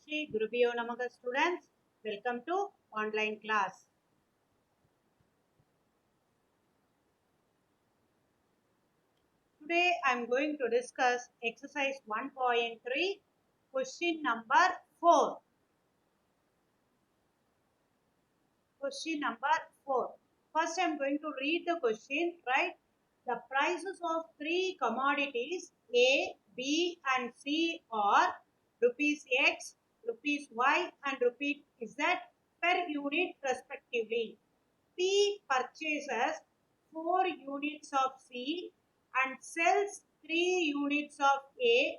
Shri Gurubhyo Namaha students. Welcome to online class. Today I am going to discuss exercise 1.3 question number 4. Question number 4. First I am going to read the question, right? The prices of three commodities A, B and C are rupees X, rupees Y and rupees Z per unit respectively. P purchases 4 units of C and sells 3 units of A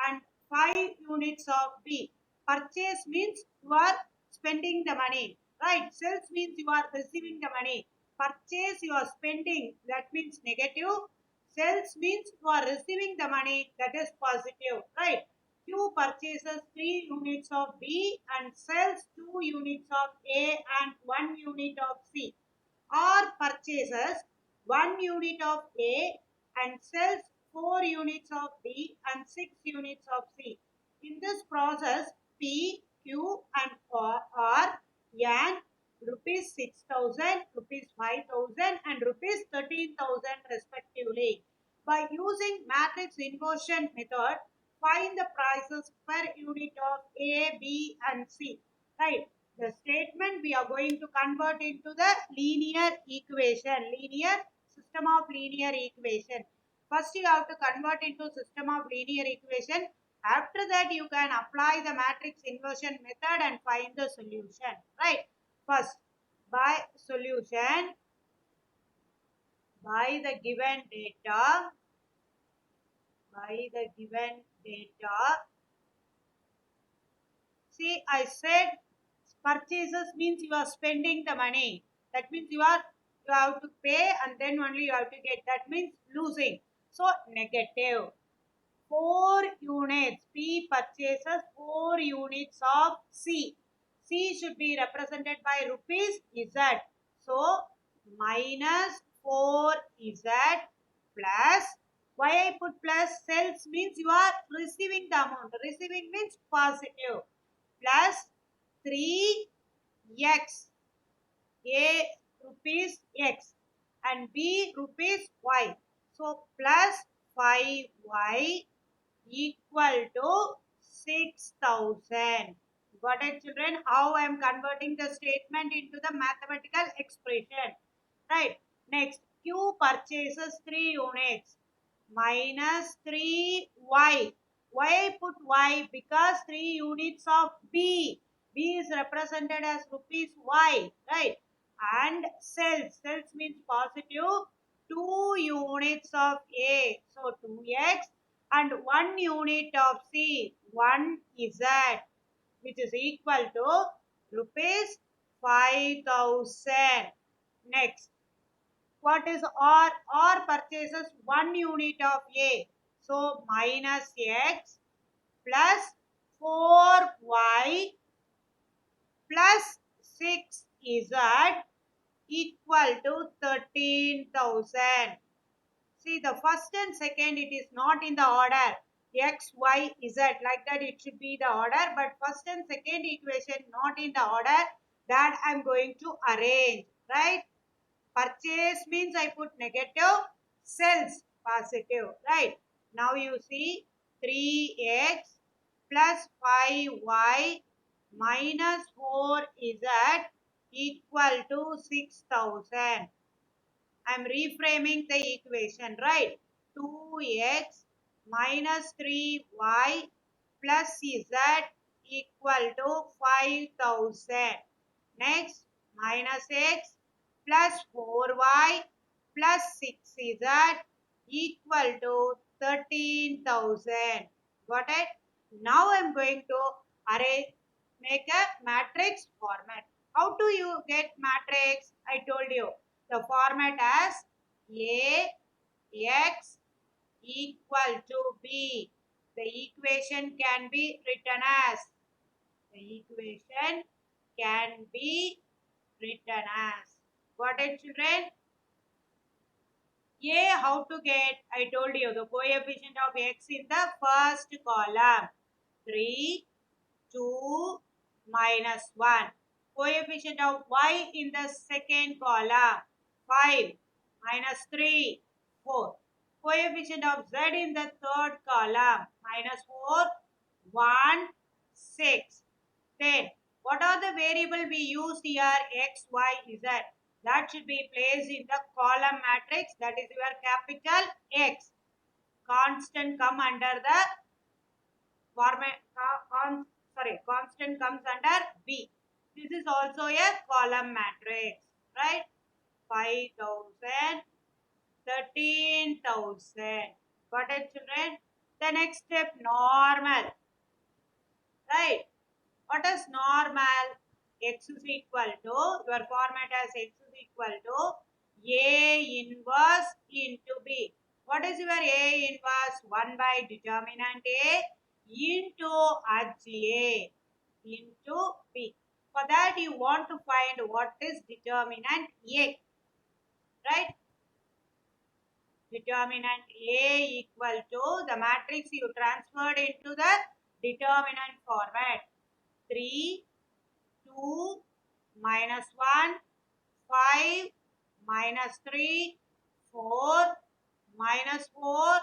and 5 units of B. Purchase means you are spending the money, right? Sales means you are receiving the money. Purchase you are spending, that means negative. Sales means you are receiving the money, that is positive, right? Q purchases 3 units of B and sells 2 units of A and 1 unit of C. R purchases 1 unit of A and sells 4 units of B and 6 units of C. In this process, P, Q and R earn rupees 6,000, rupees 5,000 and rupees 13,000 respectively. By using matrix inversion method, find the prices per unit of A, B and C. Right. The statement we are going to convert into the linear equation, linear system of linear equation. First you have to convert into system of linear equation. After that you can apply the matrix inversion method and find the solution, right? First, by solution, by the given data, by the given data. See, I said purchases means you are spending the money. That means you have to pay and then only you have to get. That means losing. So negative. 4 units. P purchases 4 units of C. C should be represented by rupees Z. So minus 4Z plus. Why I put plus? Sales means you are receiving the amount. Receiving means positive. Plus 3x. A rupees X and B rupees Y. So plus 5Y equal to 6,000. Got it, children? How I am converting the statement into the mathematical expression. Right. Next, Q purchases 3 units minus 3Y. Why I put Y? Because 3 units of B. B is represented as rupees Y. Right. And sells. Sells means positive. 2 units of A. So 2x and 1 unit of C, 1Z, which is equal to rupees 5,000. Next, what is R? R purchases 1 unit of A. So minus X plus 4Y plus 6Z equal to 13,000. See, the first and second, it is not in the order. X, Y, Z. Like that, it should be the order. But first and second equation not in the order. That I am going to arrange. Right? Purchase means I put negative. Sells positive. Right? Now you see 3x plus 5y minus 4z equal to 6,000. I am reframing the equation, right? 2x minus 3y plus z equal to 5,000. Next, minus x plus 4y plus 6z equal to 13,000. Got it? Now I am going to make a matrix format. How do you get matrix? I told you the format as A x equal to B. The equation can be written as, the equation can be written as. Got it, children? A, how to get? I told you the coefficient of x in the first column 3, 2 minus 1. Coefficient of y in the second column 5 minus 3 4. Coefficient of z in the third column minus 4 1 6. Then what are the variable we used here? X, Y, Z. That should be placed in the column matrix. That is your capital X. Constant come under the format. Constant comes under B. This is also a column matrix, right? 5,000, 13,000. Got it, children? The next step, normal, right? What is normal? X is equal to, your format as X is equal to A inverse into B. What is your A inverse? 1 by determinant A into HA into B. For that you want to find what is determinant A, right? Determinant A equal to the matrix you transferred into the determinant format. 3 2 minus 1 5 minus 3 4 minus 4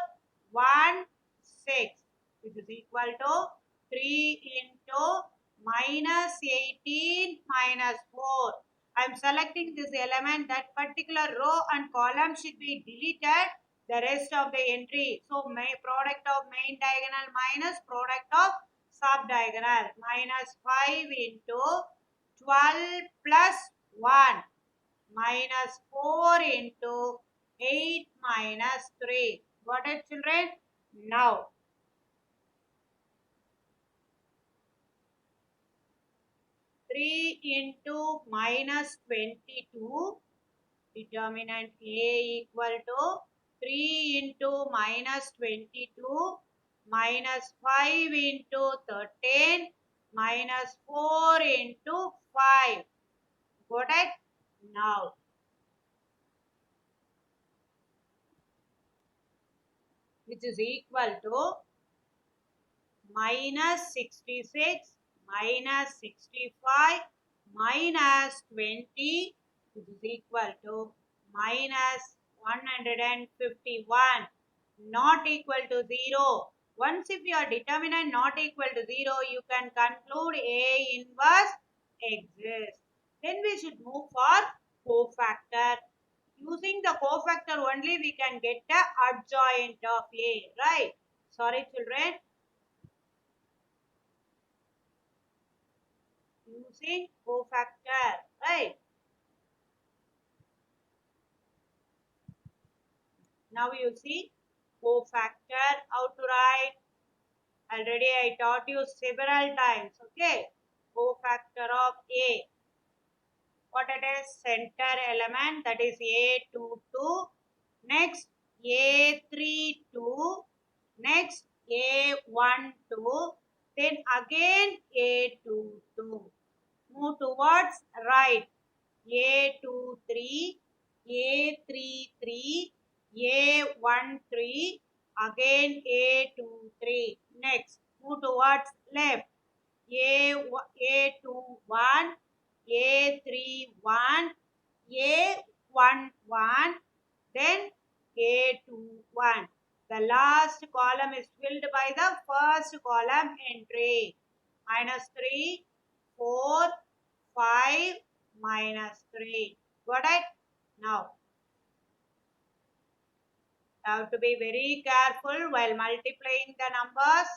1 6, which is equal to 3 into minus 18 minus 4. I am selecting this element. That particular row and column should be deleted, the rest of the entry. So product of main diagonal minus product of sub diagonal minus 5 into 12 plus 1 minus 4 into 8 minus 3. Got it, children? Now, 3 into minus 22, determinant A equal to 3 into minus 22 minus 5 into 13 minus 4 into 5. Got it? Now, which is equal to minus 66 minus 65 minus 20, which is equal to minus 151, not equal to 0. Once if your determinant not equal to 0, you can conclude A inverse exists. Then we should move for cofactor. Using the cofactor only we can get the adjoint of A, right? Sorry children. Using cofactor, right? Now you see cofactor, how to write. Already I taught you several times, okay? Cofactor of A. What it is? Center element, that is A22. Next A32. Next A12. Then again A22. Move towards right. A23, A33, A13, again A23. Next, move towards left. A21, A31, A11, then A21. The last column is filled by the first column entry. Minus 3, 4, 5, minus 3. Got it? Now, you have to be very careful while multiplying the numbers.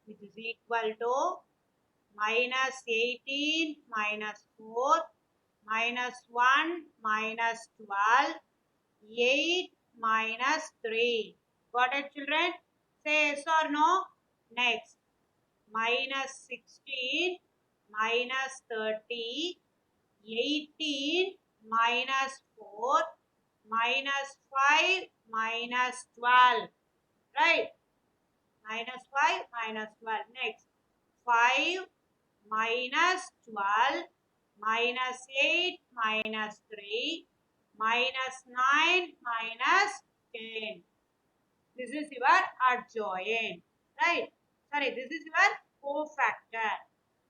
Which is equal to minus 18 minus 4 minus 1 minus 12 8 minus 3. Got it, children? Say yes or no. Next, minus 16 minus 30 18 minus 4 minus 5 minus 12. Right? Minus 5 minus 12. Next, 5 minus 12 minus 8 minus 3 minus 9 minus 10. This is your adjoint, right? Sorry, this is your cofactor.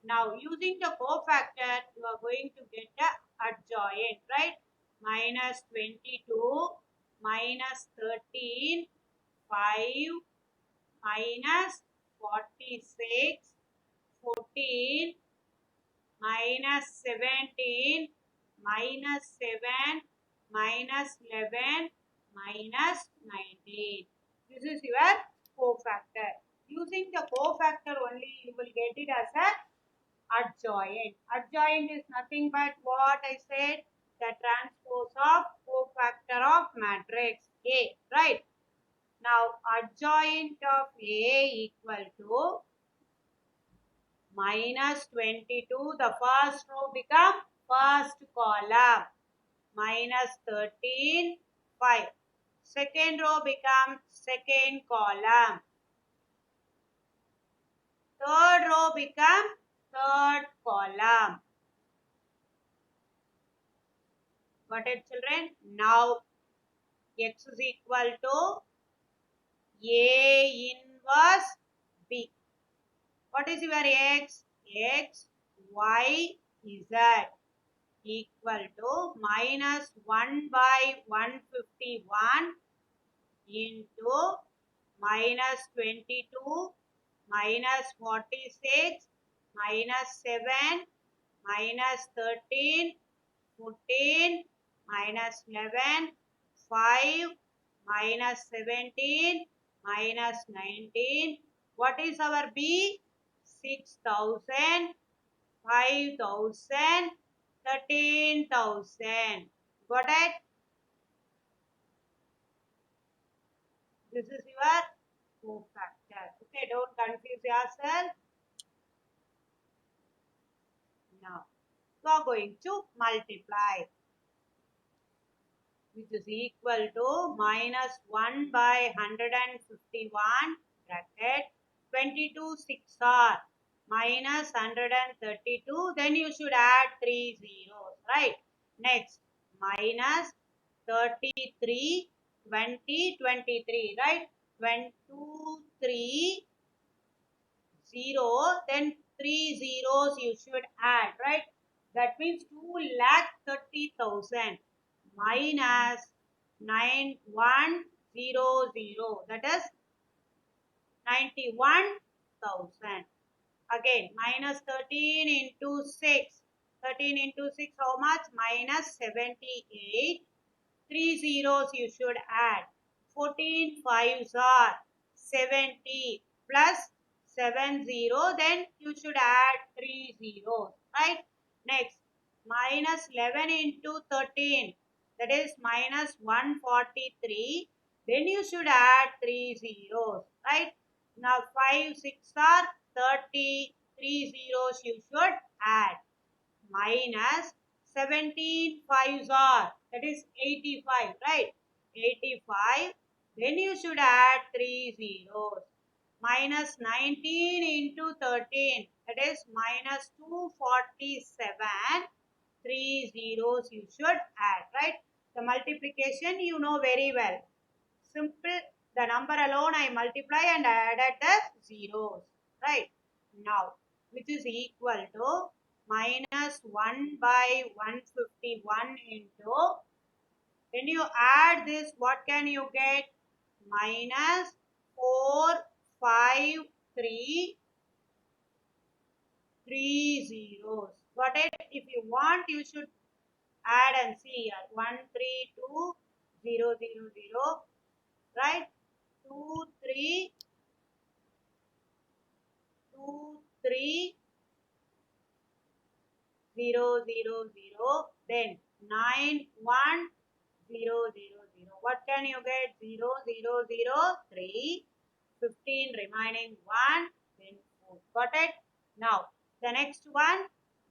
Now, using the cofactor, you are going to get the adjoint, right? Minus 22, minus 13, 5, minus 46, 14, minus 17, minus 7, minus 11, minus 19. This is your cofactor. Using the cofactor only, you will get it as a adjoint. Adjoint is nothing but what I said, the transpose of cofactor of matrix A, right? Now, adjoint of A equal to minus 22, the first row become first column, minus 13, 5. Second row becomes second column. Third row becomes third column. Got it, children? Now, x is equal to A inverse B. What is your x? X, y, z equal to minus 1 by 151 into minus 22 minus 46 minus 7 minus 13 14 minus 11 5 minus 17 minus 19. What is our B? 6,000, 5,000, 13,000. Got it? This is your cofactor. Okay, don't confuse yourself. Now, we are going to multiply, which is equal to minus 1 by 151 bracket 22 6 are minus 132. Then you should add 3 zeros, right? Next, minus 33, 20, 23, right? 22, 3, 0, then 3 zeros you should add, right? That means 2,30,000 minus 9100, that is 91,000. Again, minus 13 into 6. 13 into 6, how much? Minus 78. 3 zeros you should add. 14 fives are 70 plus 70. Then you should add 3 zeros, right? Next, minus 11 into 13. That is minus 143. Then you should add 3 zeros, right? Now 5 6 are 30. 3 zeros you should add. Minus 17 fives are, that is 85, right? 85. Then you should add 3 zeros. Minus 19 into 13, that is minus 247. 3 zeros you should add, right? The multiplication you know very well. Simple, the number alone I multiply and I added the zeros, right? Now, which is equal to minus 1 by 151 into, when you add this, what can you get? Minus 4, 5, 3, 3 zeros. Got it? If you want, you should add and see here. 1, 3, 2, 0, 0, 0, right? 2, 3, 2, 3, 0, 0, 0, then 9, 1, 0, 0, 0. What can you get? 0, 0, 0, 3, 15 remaining 1, then 4. Got it? Now, the next one,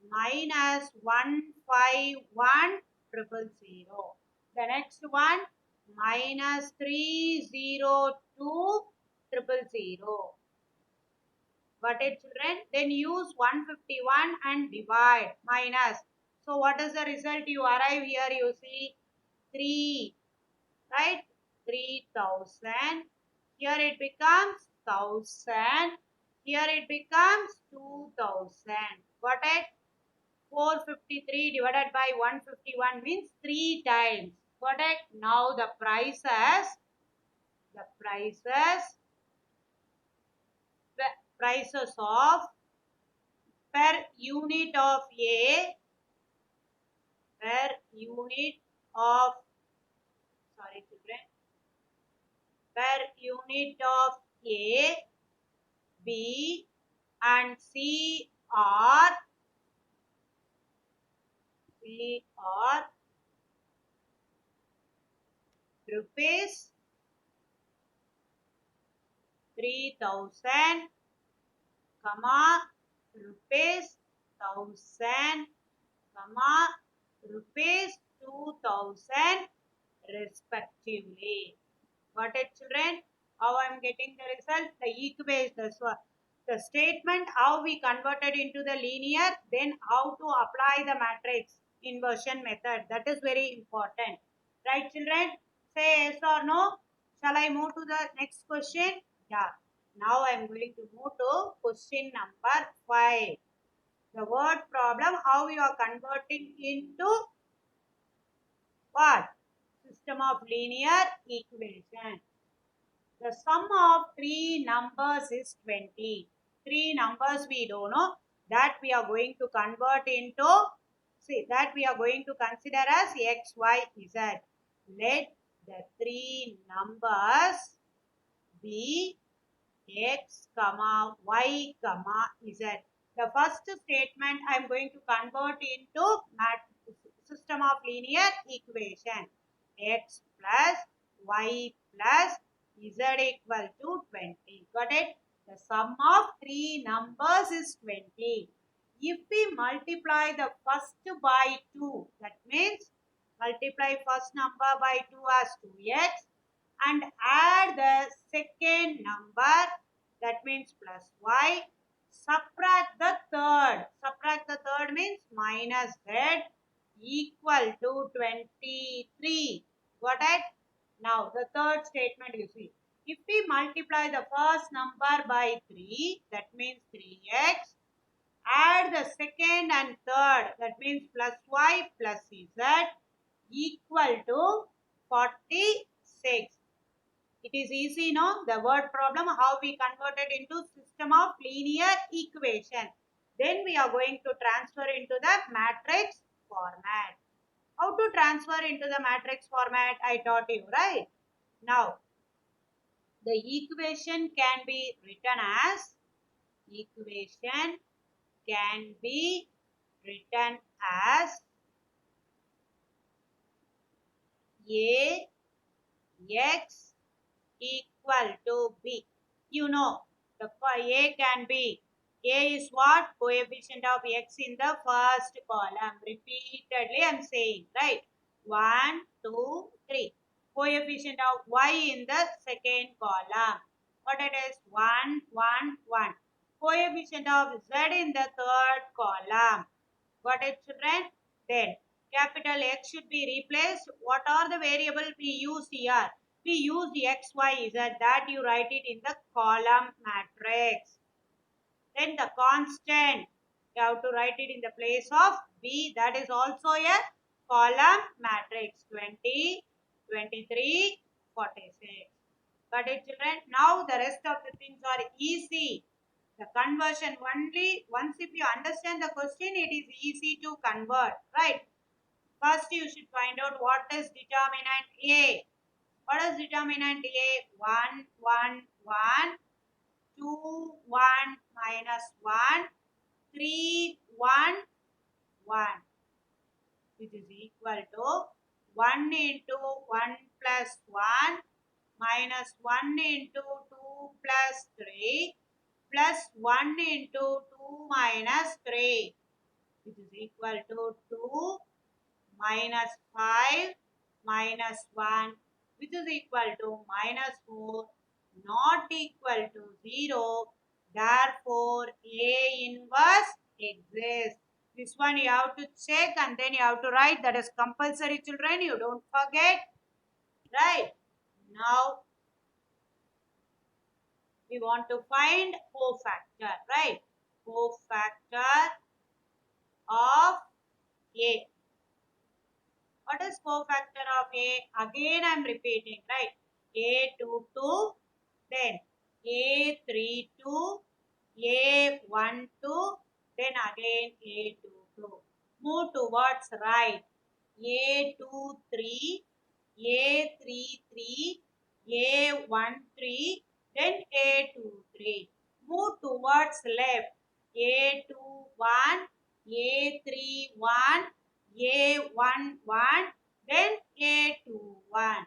minus 1, 5, 1, 000. The next one, minus 3, 0, 2, 000. Got it, children? Then use 151 and divide. Minus. So what is the result? You arrive here, you see 3, right? 3,000 Here it becomes 1000. Here it becomes 2000. Got it? 453 divided by 151 means 3 times. Got it? Now the prices, prices of per unit of A, per unit of, sorry children, per unit of A, B and C are rupees 3000, rupees 1000, rupees 2000 respectively. Got it children? How I am getting the result? The equation, the statement how we converted into the linear, then how to apply the matrix inversion method. That is very important. Right children? Say yes or no. Shall I move to the next question? Yeah. Now I am going to move to question number 5. The word problem, how you are converting into what? System of linear equation. The sum of three numbers is 20. Three numbers we don't know, that we are going to convert into, see, that we are going to consider as x, y, z. Let the three numbers be x, comma, y, comma, z. The first statement I am going to convert into system of linear equation. X plus y plus z equal to 20. Got it? The sum of three numbers is 20. If we multiply the first by 2, that means multiply first number by 2 as 2x and add the second number, that means plus y, subtract the third. Subtract the third means minus z equal to 23. Got it? Now the third statement you see. If we multiply the first number by 3, that means 3x, add the second and third, that means plus y plus z equal to 46. It is easy, no? The word problem, how we converted into system of linear equation. Then we are going to transfer into the matrix format. How to transfer into the matrix format, I taught you, right? Now, the equation can be written as, equation can be written as A x equal to B. You know, the A can be, A is what? Coefficient of x in the first column. Repeatedly I am saying, right? 1, 2, 3. Coefficient of y in the second column. What it is? 1, 1, 1. Coefficient of z in the third column. Got it children? Then capital X should be replaced. What are the variables we use here? We use x, y, z, that you write it in the column matrix. Then the constant, you have to write it in the place of B, that is also a column matrix. 20, 23, 46. Got it children? Now the rest of the things are easy. The conversion only, once if you understand the question, it is easy to convert, right? First you should find out what is determinant A. What is determinant A? 1, 1, 1, 2, 1 minus 1, 3, 1, 1, which is equal to 1 into 1 plus 1 minus 1 into 2 plus 3 plus 1 into 2 minus 3, which is equal to 2 minus 5 minus 1, which is equal to minus 4, not equal to 0. Therefore, A inverse exists. This one you have to check and then you have to write. That is compulsory children. You don't forget. Right. Now, We want to find cofactor, right? Cofactor of A. What is cofactor of A? Again I am repeating, right? A22, then A32, A12, then again A22. Move towards right. A23, A33, A13, then A23. Move towards left. A21, A31, A11, then A21.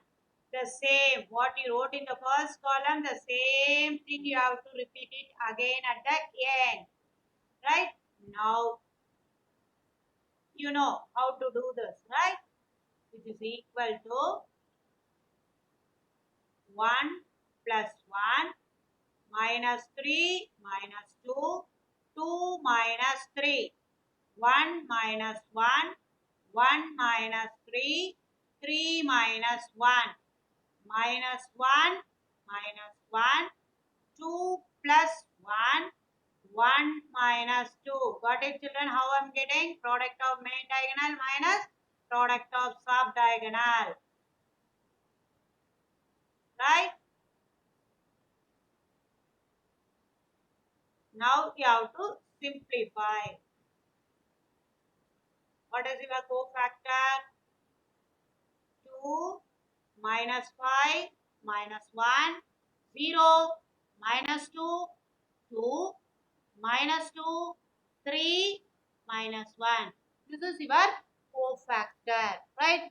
The same, what you wrote in the first column, the same thing you have to repeat it again at the end. Right? Now, you know how to do this, right? Which is equal to 1 plus 1 minus 3 minus 2, 2 minus 3, 1 minus 1, 1 minus 3, 3 minus 1, minus 1, minus 1, 2 plus 1, 1 minus 2. Got it, children? How I am getting? Product of main diagonal minus product of sub diagonal. Right? Now you have to simplify. What is your cofactor? 2 minus 5 minus 1, 0 minus 2, 2 minus 2, 3 minus 1. This is your cofactor, right?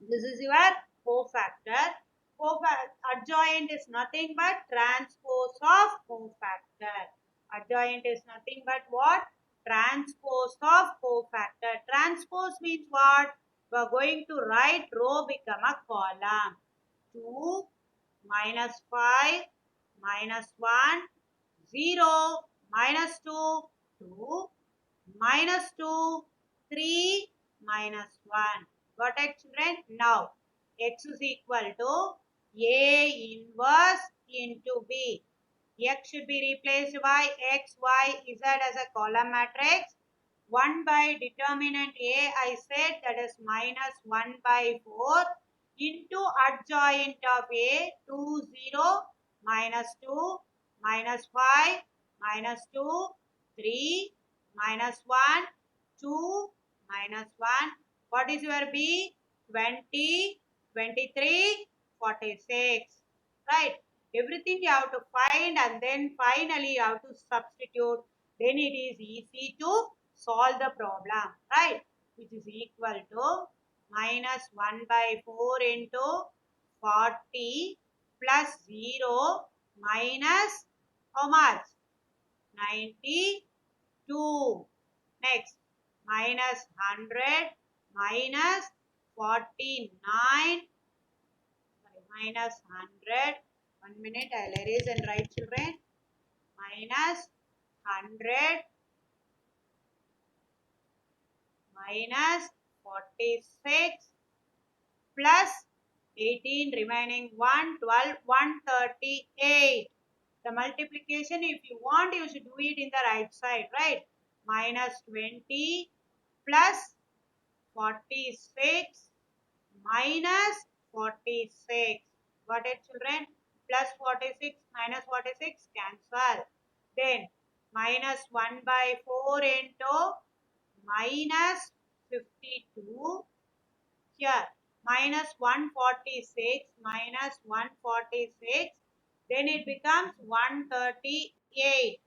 This is your cofactor. Adjoint is nothing but transpose of cofactor. Adjoint is nothing but what? Transpose of cofactor. Transpose means what? We are going to write row become a column. 2 minus 5 minus 1, 0 minus 2, 2 minus 2, 3 minus 1. Got it, children? Now, x is equal to A inverse into B. X should be replaced by X, Y, Z as a column matrix. 1 by determinant A, I said that is minus 1 by 4 into adjoint of A, 2, 0, minus 2, minus 5, minus 2, 3, minus 1, 2, minus 1. What is your B? 20, 23, 46. Right? Everything you have to find and then finally you have to substitute. Then it is easy to solve the problem. Right? Which is equal to minus 1 by 4 into 40 plus 0 minus how much? 92. Next, minus 100 minus 49. Sorry, minus 100. 1 minute, I'll erase and write, children. Minus 100 minus 46 plus 18 remaining 1, 12, 138. The multiplication, if you want, you should do it in the right side, right? Minus 20 plus 46 minus 46. Got it, children? Plus 46 minus 46 cancel. Then minus 1 by 4 into minus 52. Here minus 146 minus 146. Then it becomes 138.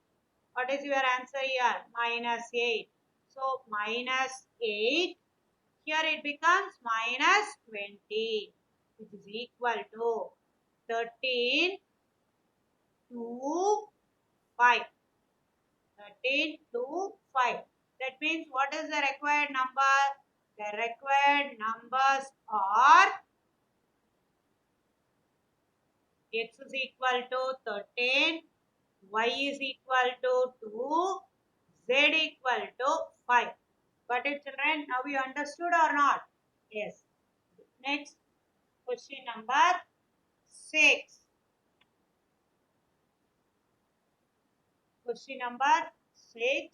What is your answer here? Minus 8. So minus 8. Here it becomes minus 20, which is equal to 13 to 5. 13 to 5. That means what is the required number? The required numbers are x is equal to 13, y is equal to 2, z equal to 5. Got it, children? Now you understood or not? Yes. Next, question number 6. Question number 6.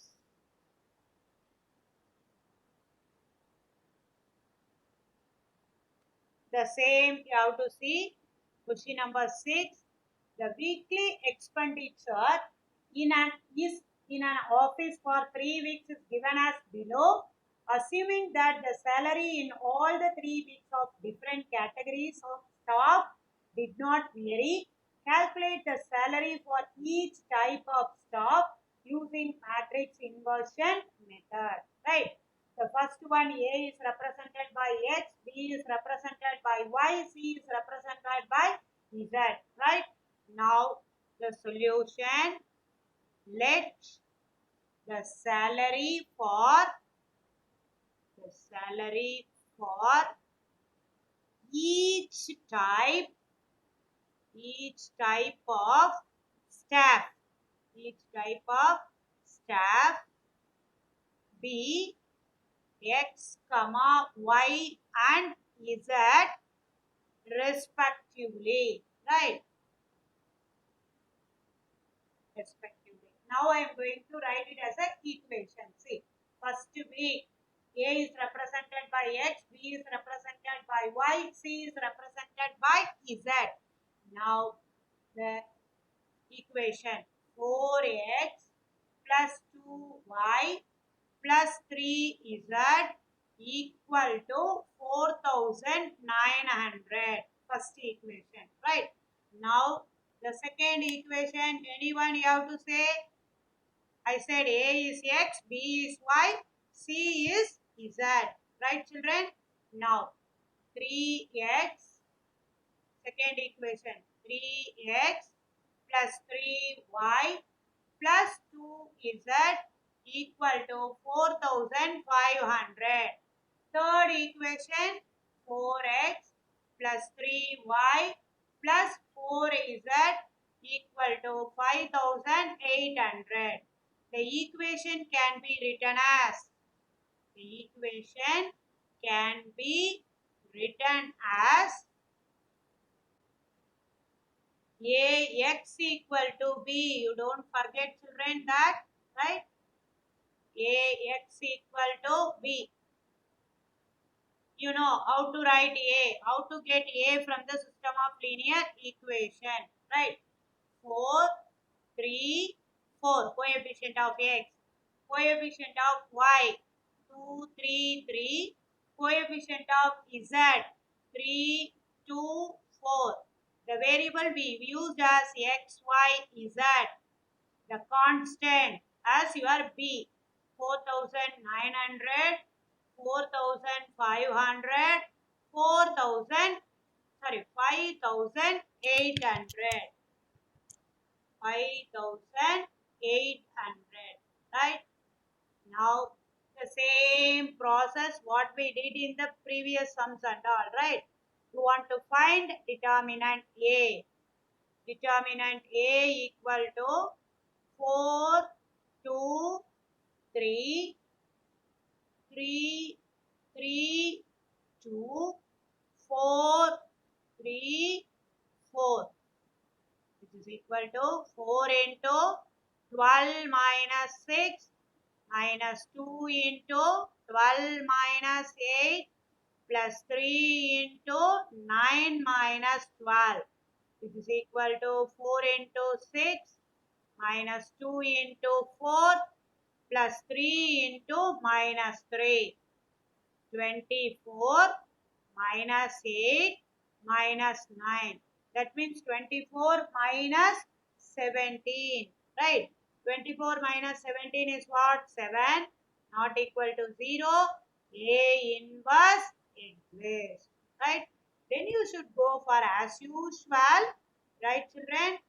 The same you have to see. Question number 6. The weekly expenditure in an is in an office for 3 weeks is given as below. Assuming that the salary in all the 3 weeks of different categories of staff did not vary, calculate the salary for each type of staff using matrix inversion method. Right? The first one, A is represented by X, B is represented by Y, C is represented by Z. Right? Now, the solution, let the salary for each type of staff be X, comma, Y and Z respectively. Right? Respectively. Now I am going to write it as an equation. See, first week A is represented by X, B is represented by Y, C is represented by Z. Now the equation 4X plus 2Y plus 3Z equal to 4,900. First equation, right? Now the second equation, anyone you have to say? I said A is X, B is Y, C is Z. Right, children? Now 3X, second equation, 3X plus 3Y plus 2Z equal to 4,500. Third equation, 4X plus 3Y plus 4Z equal to 5,800. The equation can be written as AX equal to B. You don't forget, children, that, right? AX equal to B. You know how to write A, how to get A from the system of linear equation, right? 4, 3, 4, coefficient of X, coefficient of Y, 2, 3, 3, coefficient of Z, 3, 2, 4. The variable we used as X, Y, Z, the constant as your B, 4,900, 4,500, 5,800. 5,800. Right? Now, the same process what we did in the previous sums and all. Right? You want to find determinant A. Determinant A equal to 4, 2, 3, 3, 3, 2, 4, 3, 4. Which is equal to 4 into 12 minus 6 minus 2 into 12 minus 8 plus 3 into 9 minus 12, which is equal to 4 into 6 minus 2 into 4 plus 3 into minus 3. 24 minus 8 minus 9. That means 24 minus 17. Right? 24 minus 17 is what? 7. Not equal to 0. A inverse exists. Right? Then you should go for as usual. Right, children?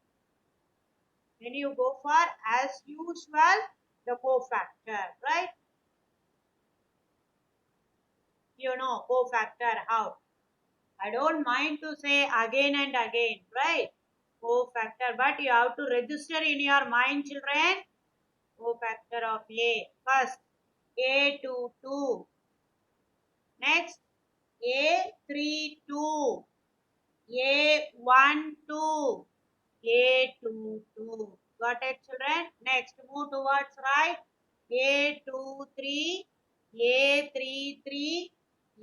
Then you go for as usual the cofactor. Right? You know cofactor how? I don't mind to say again and again, right? Cofactor, but you have to register in your mind, children. Cofactor of A. First, A22. Next, A32. A12. A22. Got it, children? Next, move towards right. A23, A33,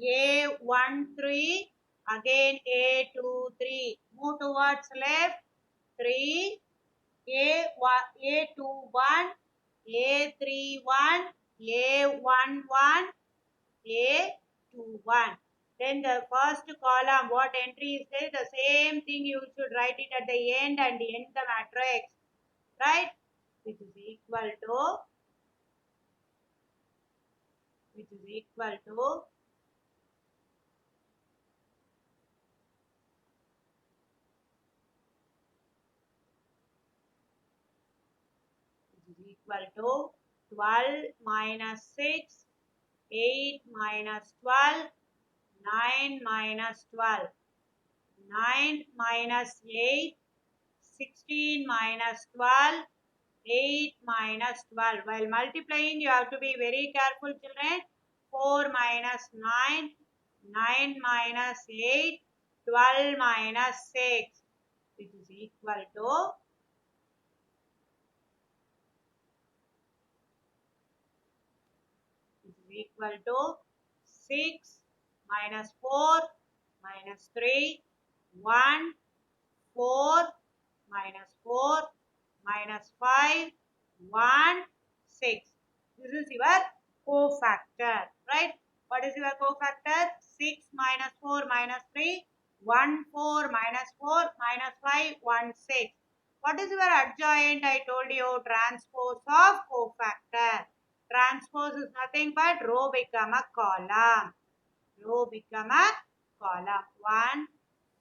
A13, again A23. Move towards left. 3, A21, A31, A11, A21. Then the first column, what entry is there? The same thing you should write it at the end and end the matrix. Right? Which is equal to, which is equal to, which is equal to 12 minus 6, 8 minus 12, 9 minus 12, 9 minus 8, 16 minus 12, 8 minus 12. While multiplying, you have to be very careful, children. 4 minus 9, 9 minus 8, 12 minus 6, which is equal to, which is equal to 6 minus 4 minus 3, 1, 4 minus 4 minus 5, 1, 6. This is your cofactor, right? What is your cofactor? 6 minus 4 minus 3, 1, 4 minus 4 minus 5, 1, 6. What is your adjoint? I told you transpose of cofactor. Transpose is nothing but row become a column. Row become a column. 1,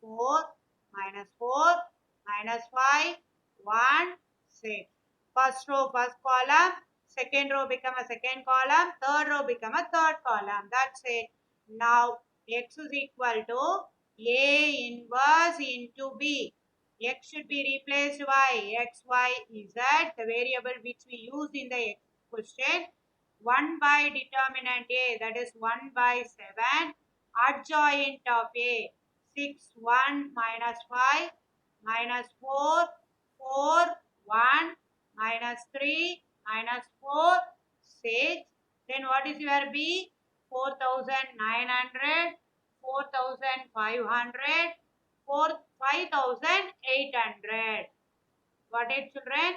4 minus 4 minus 5, 1, 6. First row, first column. Second row become a second column. Third row become a third column. That's it. Now, x is equal to A inverse into B. X should be replaced by x, y, z, the variable which we used in the question. 1 by determinant A, that is 1 by 7. Adjoint of A, 6, 1 minus 5 minus 4, 4, 1 minus 3 minus 4, 6. Then what is your B? 4,900, 4,500, 5,800. Got it, children?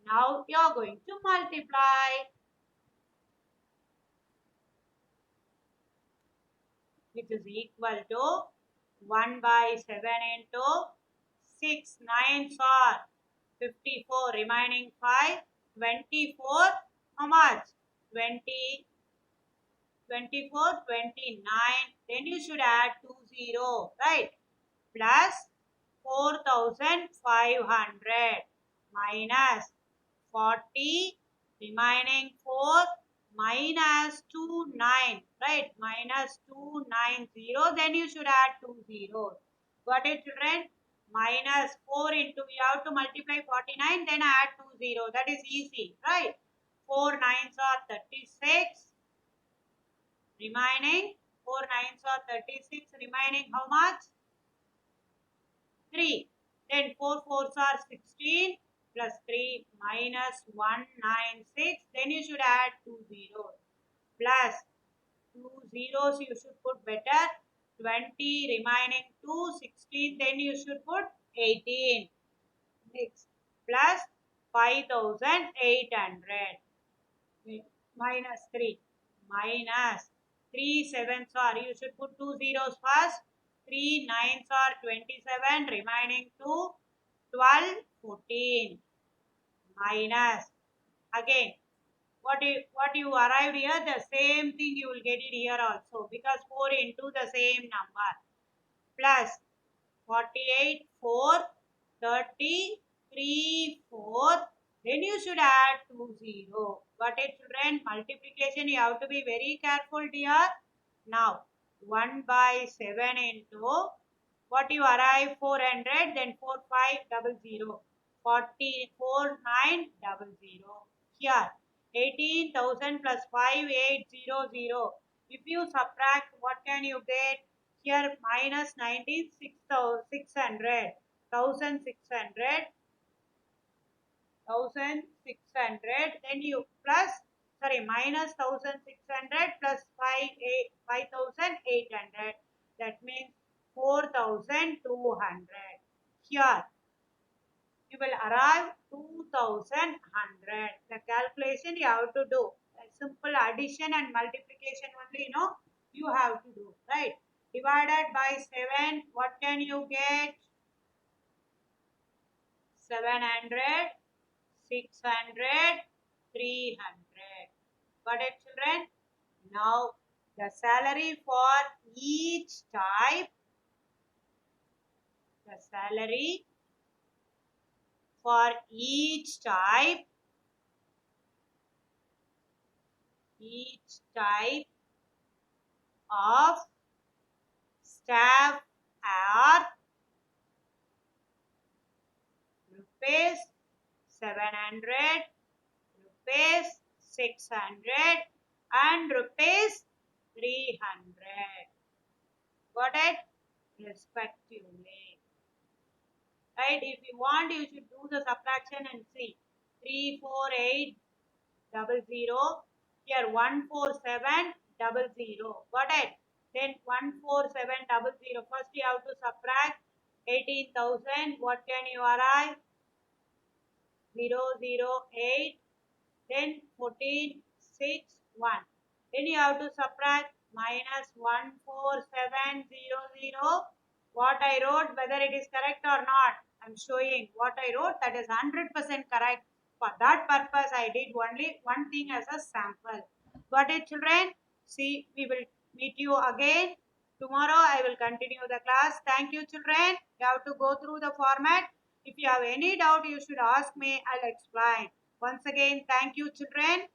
Now you are going to multiply, which is equal to 1 by 7 into 6 9s are 54, remaining 5, 24, how much? 20, 24, 29. Then you should add 20, right? Plus 4,500 minus 40, remaining 4 minus 29, right? Minus 290. Then you should add 20. Got it, children? Minus 4 into, we have to multiply 49, then add 20. That is easy, right? 4 nines are 36. Remaining 4 nines are 36. Remaining how much? 3. Then 4 fours are 16 plus 3 minus 196. Then you should add 2 zeros. Plus 2 zeros you should put better. 20 remaining 2, 16. Then you should put 18. Next. Plus 5,800. Minus 3. Minus 3 sevens are, you should put 2 zeros first. 3 nines are 27, remaining 2, 12, 14. Minus, again, what you arrived here, the same thing you will get it here also, because 4 into the same number. Plus 48, 4, 30, 3, 4. Then you should add 2 0. Got it, children? Multiplication, you have to be very careful dear. Now, 1 by 7 into, what you arrive? 400, then 4, 5, 0, 44, 9, 0. Here, 18,000 plus 5, 800. If you subtract, what can you get? Here, minus 19, 600, 1,600. 1600, then you plus, sorry, minus 1600 plus 5800, that means 4200. Here you will arrive 2100. The calculation you have to do, a simple addition and multiplication only, you have to do, right? Divided by 7, what can you get? 700, 600, 300. Got it, children? Now, the salary for each type, the salary for each type of staff are rupees 700, rupees 600 and rupees 300. Got it? Respectively. Right? If you want, you should do the subtraction and see. 34800. Here 14700. Got it? Then 14700. First you have to subtract 18,000. What can you arrive? 008. Then 1461. Then you have to subtract minus 14700. What I wrote, whether it is correct or not, I'm showing what I wrote, that is 100% correct. For that purpose, I did only one thing as a sample. Got it, children? See, we will meet you again. Tomorrow I will continue the class. Thank you, children. You have to go through the format. If you have any doubt, you should ask me. I'll explain. Once again, thank you, children.